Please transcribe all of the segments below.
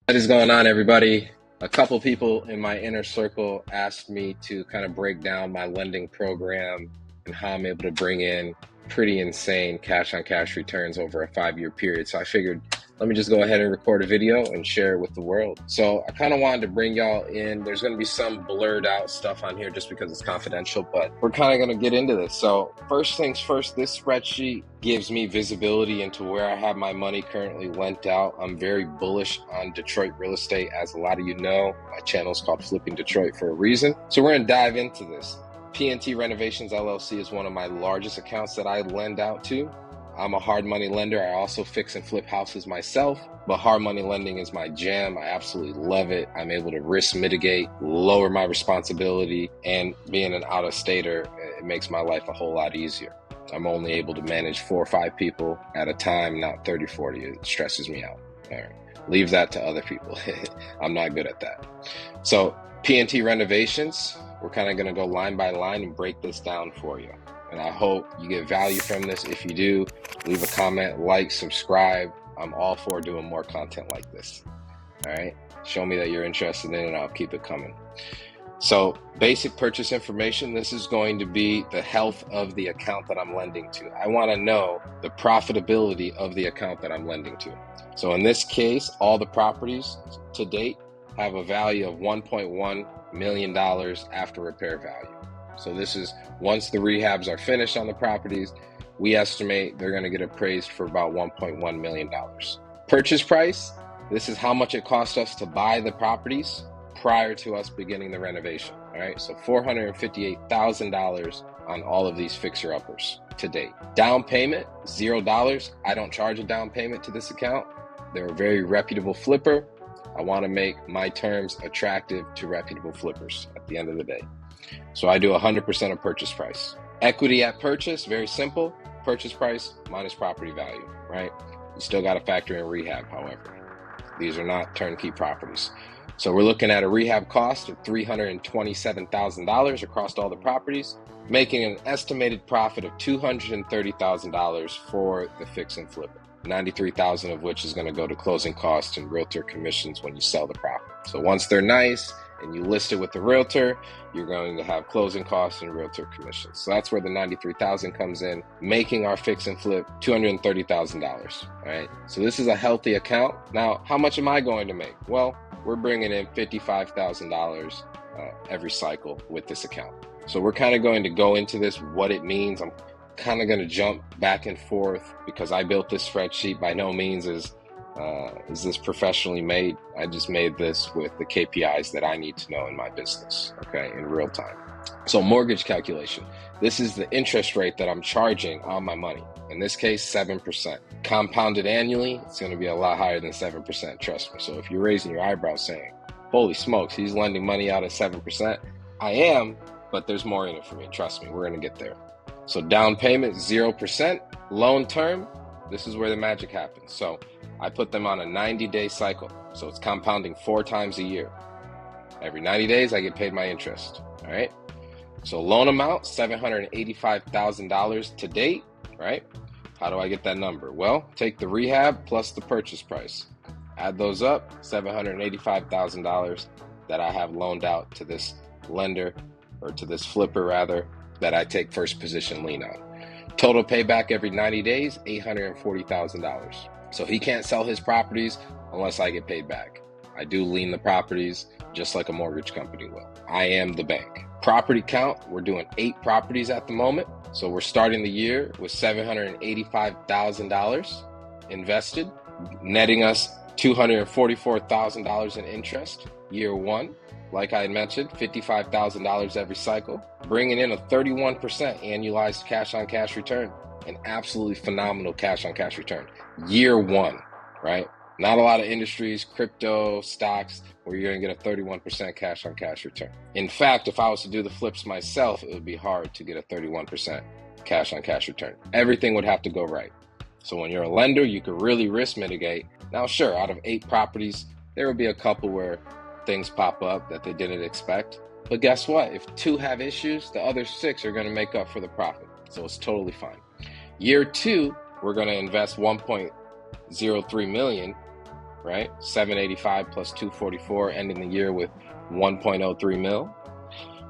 What is going on, everybody? A couple people in my inner circle asked me to kind of break down my lending program and how I'm able to bring in pretty insane cash-on-cash returns over a 5-year period. So I figured, let me just go ahead and record a video and share it with the world. So I kind of wanted to bring y'all in. There's going to be some blurred out stuff on here just because it's confidential, but we're kind of going to get into this. So first things first, this spreadsheet gives me visibility into where I have my money currently lent out. I'm very bullish on Detroit real estate. As a lot of you know, my channel is called Flipping Detroit for a reason. So we're going to dive into this. PNT Renovations LLC is one of my largest accounts that I lend out to. I'm a hard money lender. I also fix and flip houses myself, but hard money lending is my jam. I absolutely love it. I'm able to risk mitigate, lower my responsibility, and being an out-of-stater, it makes my life a whole lot easier. I'm only able to manage 4 or 5 people at a time, not 30, 40. It stresses me out. All right. Leave that to other people. I'm not good at that. So PNT Renovations, we're kind of going to go line by line and break this down for you. And I hope you get value from this. If you do, leave a comment, like, subscribe. I'm all for doing more content like this. All right. Show me that you're interested in it, and I'll keep it coming. So basic purchase information, this is going to be the health of the account that I'm lending to. I want to know the profitability of the account that I'm lending to. So in this case, all the properties to date have a value of $1.1 million after repair value. So this is once the rehabs are finished on the properties, we estimate they're going to get appraised for about $1.1 million. Purchase price, this is how much it cost us to buy the properties prior to us beginning the renovation. All right, so $458,000 on all of these fixer-uppers to date. Down payment, $0. I don't charge a down payment to this account. They're a very reputable flipper. I want to make my terms attractive to reputable flippers at the end of the day. So I do 100% of purchase price. Equity at purchase, very simple. Purchase price minus property value, right? You still got to factor in rehab, however. These are not turnkey properties. So we're looking at a rehab cost of $327,000 across all the properties, making an estimated profit of $230,000 for the fix and flip. $93,000 of which is going to go to closing costs and realtor commissions when you sell the property. So once they're nice and you list it with the realtor, you're going to have closing costs and realtor commissions. So that's where the $93,000 comes in, making our fix and flip $230,000. All right. So this is a healthy account. Now, how much am I going to make? Well, we're bringing in $55,000 every cycle with this account. So we're kind of going to go into this, what it means. I'm kind of going to jump back and forth because I built this spreadsheet. By no means is this professionally made. I just made this with the KPIs that I need to know in my business, okay, in real time. So mortgage calculation. This is the interest rate that I'm charging on my money. In this case, 7%. Compounded annually, it's going to be a lot higher than 7%, trust me. So if you're raising your eyebrows saying, holy smokes, he's lending money out at 7%, I am, but there's more in it for me. Trust me, we're going to get there. So down payment, 0%. Loan term, this is where the magic happens. So I put them on a 90-day cycle. So it's compounding 4 times a year. Every 90 days, I get paid my interest. All right. So loan amount, $785,000 to date, right? How do I get that number? Well, take the rehab plus the purchase price. Add those up, $785,000 that I have loaned out to this lender, or to this flipper rather, that I take first position lien on. Total payback every 90 days, $840,000. So he can't sell his properties unless I get paid back. I do lien the properties just like a mortgage company will. I am the bank. Property count, we're doing 8 properties at the moment. So we're starting the year with $785,000 invested, netting us $244,000 in interest year 1. Like I mentioned, $55,000 every cycle, bringing in a 31% annualized cash-on-cash return, an absolutely phenomenal cash-on-cash return. Year 1, right? Not a lot of industries, crypto, stocks, where you're going to get a 31% cash-on-cash return. In fact, if I was to do the flips myself, it would be hard to get a 31% cash-on-cash return. Everything would have to go right. So when you're a lender, you can really risk mitigate. Now, sure, out of 8 properties, there will be a couple where things pop up that they didn't expect. But guess what? If 2 have issues, the other 6 are going to make up for the profit. So it's totally fine. Year 2, we're going to invest $1.03 million right? 785 plus 244, ending the year with 1.03 mil,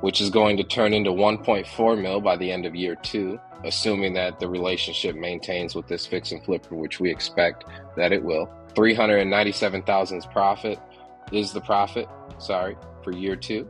which is going to turn into 1.4 mil by the end of year 2, assuming that the relationship maintains with this fix and flipper, which we expect that it will. 397,000's profit is the profit, for year 2,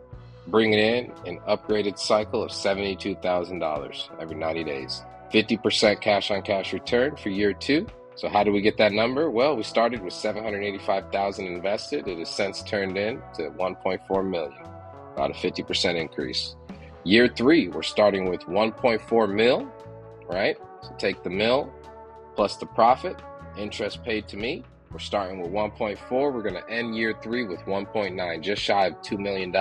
bringing in an upgraded cycle of $72,000 every 90 days. 50% cash on cash return for year 2. So how do we get that number? Well, we started with 785,000 invested. It has since turned in to 1.4 million, about a 50% increase. Year 3, we're starting with 1.4 mil, right? So take the mil plus the profit, interest paid to me. We're starting with 1.4. We're going to end year 3 with 1.9, just shy of $2 million,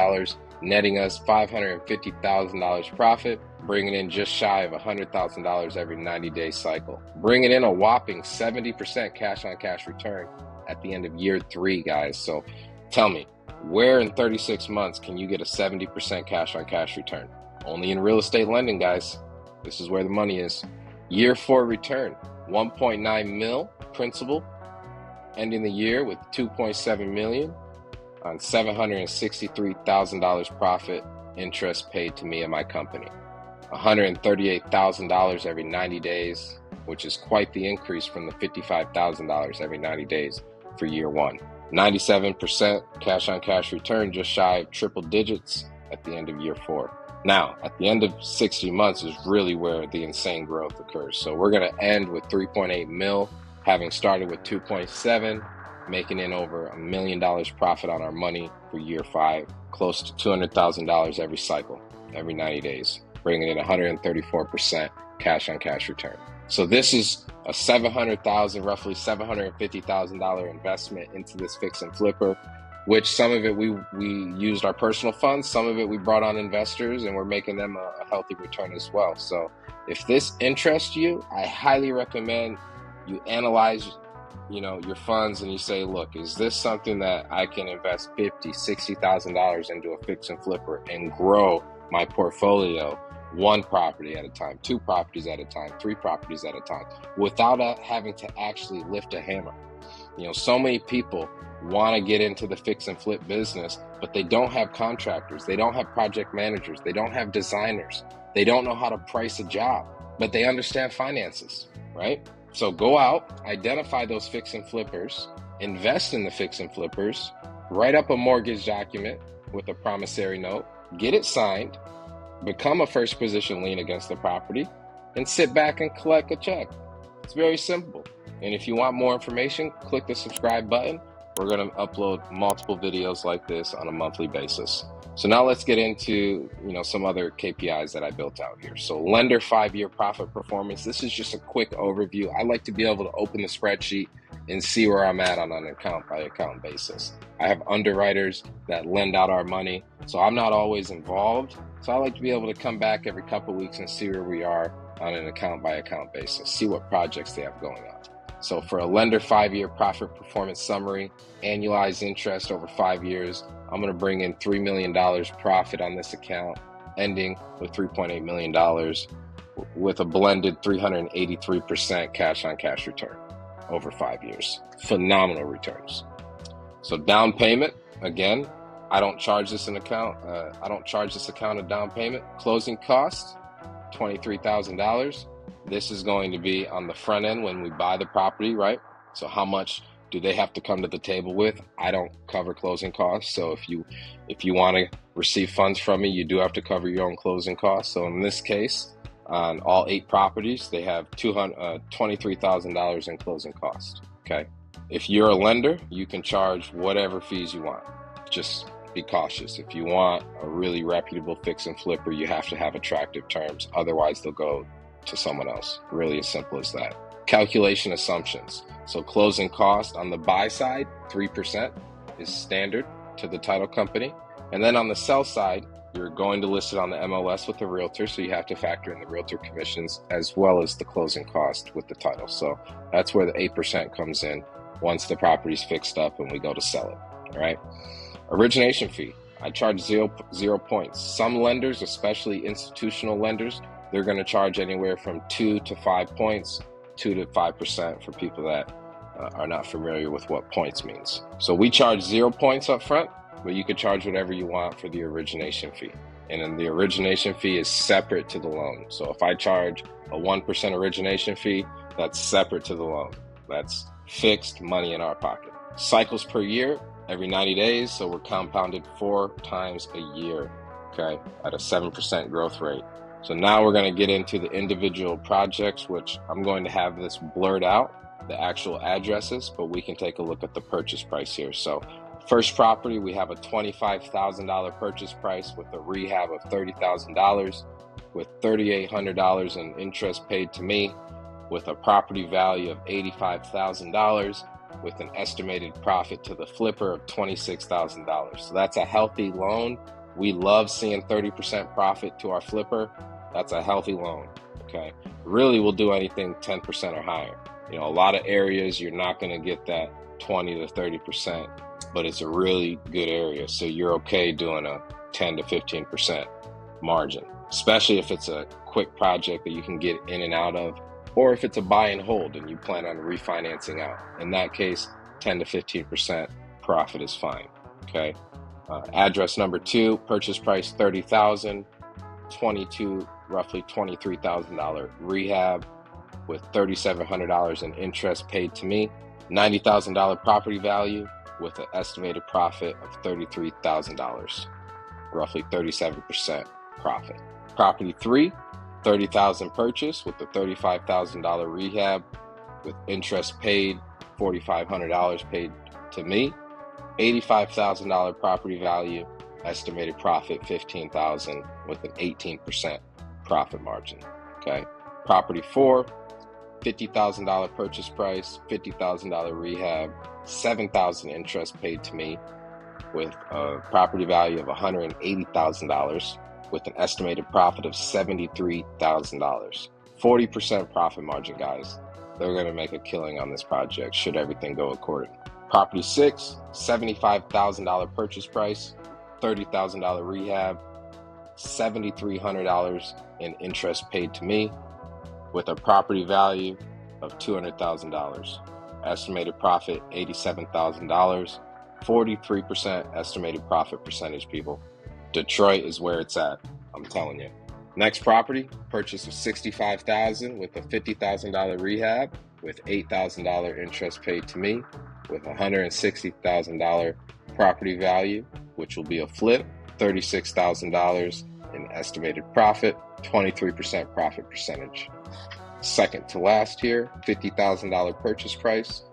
netting us $550,000 profit, bringing in just shy of $100,000 every 90-day cycle, bringing in a whopping 70% cash on cash return at the end of year 3, guys. So tell me, where in 36 months can you get a 70% cash on cash return? Only in real estate lending, guys. This is where the money is. Year 4 return, 1.9 mil principal, ending the year with 2.7 million on $763,000 profit, interest paid to me and my company. $138,000 every 90 days, which is quite the increase from the $55,000 every 90 days for year 1. 97% cash on cash return, just shy of triple digits at the end of year 4. Now, at the end of 60 months is really where the insane growth occurs. So we're going to end with 3.8 mil, having started with 2.7, making in over $1 million profit on our money for year 5, close to $200,000 every cycle, every 90 days, bringing in 134% cash on cash return. So this is a $700,000, roughly $750,000 investment into this fix and flipper, which some of it we used our personal funds, some of it we brought on investors, and we're making them a healthy return as well. So if this interests you, I highly recommend you analyze, your funds, and you say, look, is this something that I can invest $50,000, $60,000 into a fix and flipper and grow my portfolio 1 property at a time, 2 properties at a time, 3 properties at a time, without having to actually lift a hammer? So many people want to get into the fix and flip business, but they don't have contractors, they don't have project managers, they don't have designers, they don't know how to price a job, but they understand finances, right? So go out, identify those fix and flippers, invest in the fix and flippers, write up a mortgage document with a promissory note, get it signed, become a first position lien against the property, and sit back and collect a check. It's very simple. And if you want more information, click the subscribe button. We're going to upload multiple videos like this on a monthly basis. So now let's get into, some other KPIs that I built out here. So lender 5-year profit performance. This is just a quick overview. I like to be able to open the spreadsheet and see where I'm at on an account by account basis. I have underwriters that lend out our money, so I'm not always involved. So I like to be able to come back every couple of weeks and see where we are on an account by account basis, see what projects they have going on. So for a lender 5-year profit performance summary, annualized interest over 5 years, I'm going to bring in $3 million profit on this account, ending with $3.8 million with a blended 383% cash on cash return over 5 years. Phenomenal returns. So down payment, again, I don't charge this account a down payment. Closing costs, $23,000. This is going to be on the front end when we buy the property, right? So how much do they have to come to the table with? I don't cover closing costs. So if you want to receive funds from me, you do have to cover your own closing costs. So in this case, on all 8 properties, they have $23,000 in closing costs, okay? If you're a lender, you can charge whatever fees you want. Just be cautious. If you want a really reputable fix and flipper, you have to have attractive terms. Otherwise, they'll go to someone else. Really as simple as that. Calculation assumptions. So closing cost on the buy side, 3% is standard to the title company. And then on the sell side, you're going to list it on the MLS with the realtor, so you have to factor in the realtor commissions as well as the closing cost with the title. So that's where the 8% comes in once the property's fixed up and we go to sell it. All right. Origination fee. I charge 0 points. Some lenders, especially institutional lenders, they're going to charge anywhere from 2 to 5 points, 2 to 5% for people that are not familiar with what points means. So we charge 0 points up front, but you could charge whatever you want for the origination fee. And then the origination fee is separate to the loan. So if I charge a 1% origination fee, that's separate to the loan. That's fixed money in our pocket. Cycles per year, every 90 days. So we're compounded 4 times a year, okay, at a 7% growth rate. So now we're going to get into the individual projects, which I'm going to have this blurred out, the actual addresses, but we can take a look at the purchase price here. So first property, we have a $25,000 purchase price with a rehab of $30,000, with $3,800 in interest paid to me, with a property value of $85,000, with an estimated profit to the flipper of $26,000. So that's a healthy loan. We love seeing 30% profit to our flipper. That's a healthy loan, okay? Really, we'll do anything 10% or higher. You know, a lot of areas you're not going to get that 20 to 30%, but it's a really good area. So you're okay doing a 10 to 15% margin, especially if it's a quick project that you can get in and out of, or if it's a buy and hold and you plan on refinancing out. In that case, 10 to 15% profit is fine, okay? Address number 2, purchase price $30,000, roughly $23,000 rehab, with $3,700 in interest paid to me, $90,000 property value, with an estimated profit of $33,000, roughly 37% profit. Property 3, $30,000 purchase with a $35,000 rehab, with interest paid, $4,500 paid to me, $85,000 property value, estimated profit $15,000 with an 18% profit margin. Okay. Property 4, $50,000 purchase price, $50,000 rehab, $7,000 interest paid to me, with a property value of $180,000, with an estimated profit of $73,000. 40% profit margin, guys. They're going to make a killing on this project should everything go according. Property 6, $75,000 purchase price, $30,000 rehab, $7,300 in interest paid to me, with a property value of $200,000. Estimated profit $87,000. 43% estimated profit percentage, people. Detroit is where it's at, I'm telling you. Next property, purchase of $65,000 with a $50,000 rehab, with $8,000 interest paid to me, with $160,000 property value, which will be a flip, $36,000 in estimated profit, 23% profit percentage. Second to last here, $50,000 purchase price,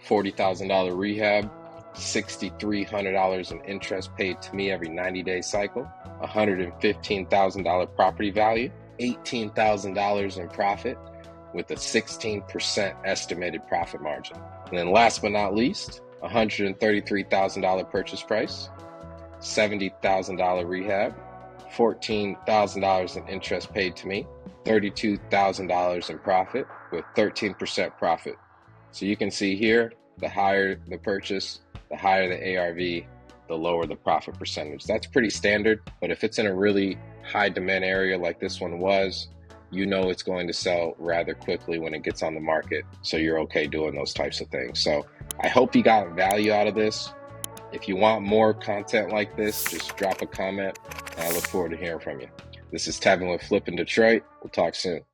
$40,000 rehab, $6,300 in interest paid to me every 90-day cycle, $115,000 property value, $18,000 in profit, with a 16% estimated profit margin. And then last but not least, $133,000 purchase price, $70,000 rehab, $14,000 in interest paid to me, $32,000 in profit, with 13% profit. So you can see here, the higher the purchase, the higher the ARV, the lower the profit percentage. That's pretty standard, but if it's in a really high demand area like this one was, you know it's going to sell rather quickly when it gets on the market, so you're okay doing those types of things. So I hope you got value out of this. If you want more content like this, just drop a comment, and I look forward to hearing from you. This is Tevin with FlippingDetroit. We'll talk soon.